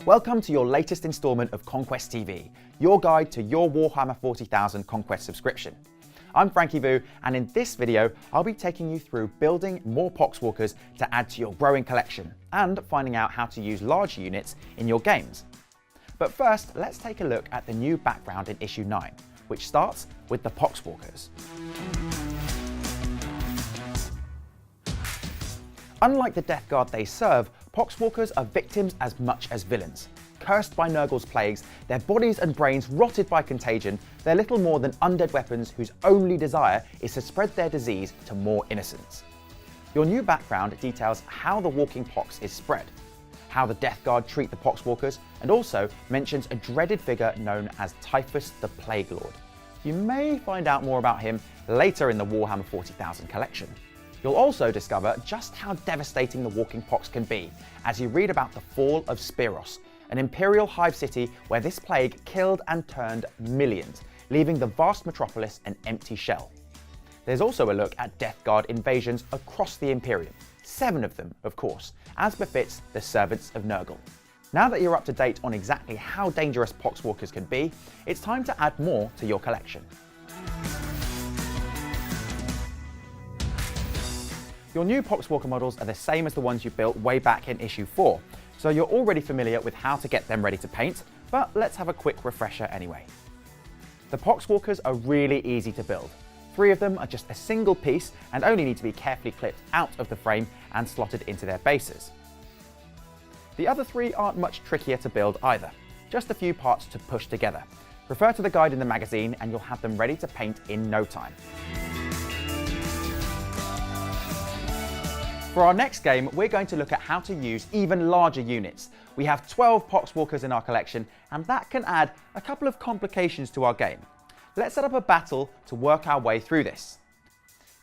Welcome to your latest instalment of Conquest TV, your guide to your Warhammer 40,000 Conquest subscription. I'm Frankie Vu, and in this video, I'll be taking you through building more Poxwalkers to add to your growing collection, and finding out how to use large units in your games. But first, let's take a look at the new background in issue 9, which starts with the Poxwalkers. Unlike the Death Guard they serve, Poxwalkers are victims as much as villains. Cursed by Nurgle's plagues, their bodies and brains rotted by contagion, they're little more than undead weapons whose only desire is to spread their disease to more innocents. Your new background details how the walking pox is spread, how the Death Guard treat the Poxwalkers, and also mentions a dreaded figure known as Typhus the Plague Lord. You may find out more about him later in the Warhammer 40,000 collection. You'll also discover just how devastating the walking pox can be as you read about the fall of Speros, an imperial hive city where this plague killed and turned millions, leaving the vast metropolis an empty shell. There's also a look at Death Guard invasions across the Imperium, 7 of them, of course, as befits the servants of Nurgle. Now that you're up to date on exactly how dangerous Poxwalkers can be, it's time to add more to your collection. Your new Poxwalker models are the same as the ones you built way back in issue 4, so you're already familiar with how to get them ready to paint, but let's have a quick refresher anyway. The Poxwalkers are really easy to build. 3 of them are just a single piece and only need to be carefully clipped out of the frame and slotted into their bases. The other 3 aren't much trickier to build either, just a few parts to push together. Refer to the guide in the magazine and you'll have them ready to paint in no time. For our next game, we're going to look at how to use even larger units. We have 12 Poxwalkers in our collection, and that can add a couple of complications to our game. Let's set up a battle to work our way through this.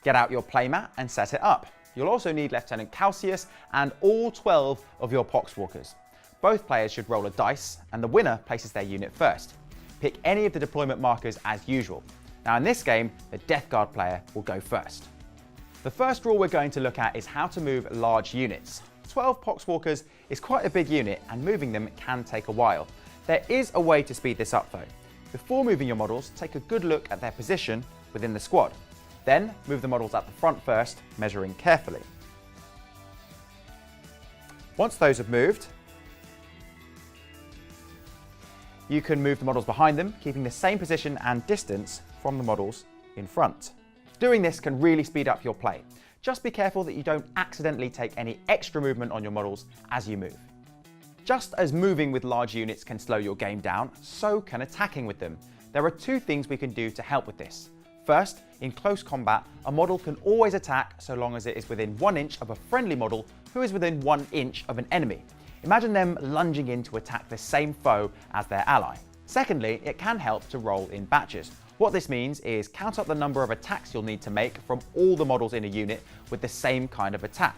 Get out your playmat and set it up. You'll also need Lieutenant Calcius and all 12 of your Poxwalkers. Both players should roll a dice, and the winner places their unit first. Pick any of the deployment markers as usual. Now in this game, the Death Guard player will go first. The first rule we're going to look at is how to move large units. 12 Poxwalkers is quite a big unit, and moving them can take a while. There is a way to speed this up though. Before moving your models, take a good look at their position within the squad. Then move the models at the front first, measuring carefully. Once those have moved, you can move the models behind them, keeping the same position and distance from the models in front. Doing this can really speed up your play. Just be careful that you don't accidentally take any extra movement on your models as you move. Just as moving with large units can slow your game down, so can attacking with them. There are 2 things we can do to help with this. First, in close combat, a model can always attack so long as it is within 1 inch of a friendly model who is within 1 inch of an enemy. Imagine them lunging in to attack the same foe as their ally. Secondly, it can help to roll in batches. What this means is count up the number of attacks you'll need to make from all the models in a unit with the same kind of attack.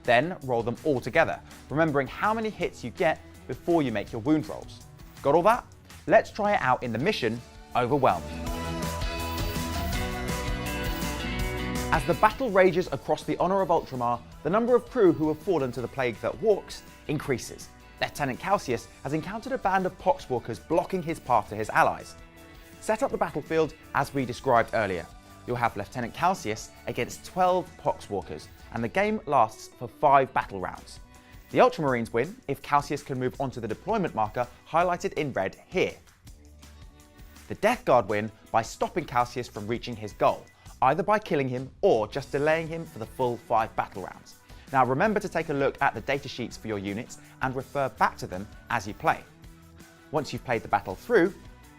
Then roll them all together, remembering how many hits you get before you make your wound rolls. Got all that? Let's try it out in the mission, Overwhelmed. As the battle rages across the Honour of Ultramar, the number of crew who have fallen to the plague that walks increases. Lieutenant Calcius has encountered a band of Poxwalkers blocking his path to his allies. Set up the battlefield as we described earlier. You'll have Lieutenant Calcius against 12 Poxwalkers, and the game lasts for 5 battle rounds. The Ultramarines win if Calcius can move onto the deployment marker highlighted in red here. The Death Guard win by stopping Calcius from reaching his goal, either by killing him or just delaying him for the full 5 battle rounds. Now remember to take a look at the data sheets for your units and refer back to them as you play. Once you've played the battle through,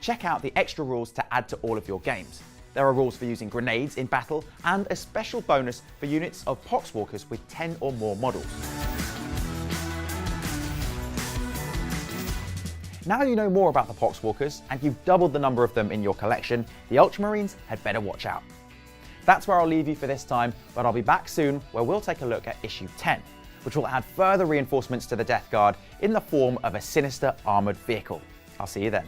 check out the extra rules to add to all of your games. There are rules for using grenades in battle and a special bonus for units of Poxwalkers with 10 or more models. Now you know more about the Poxwalkers and you've doubled the number of them in your collection, the Ultramarines had better watch out. That's where I'll leave you for this time, but I'll be back soon where we'll take a look at issue 10, which will add further reinforcements to the Death Guard in the form of a sinister armoured vehicle. I'll see you then.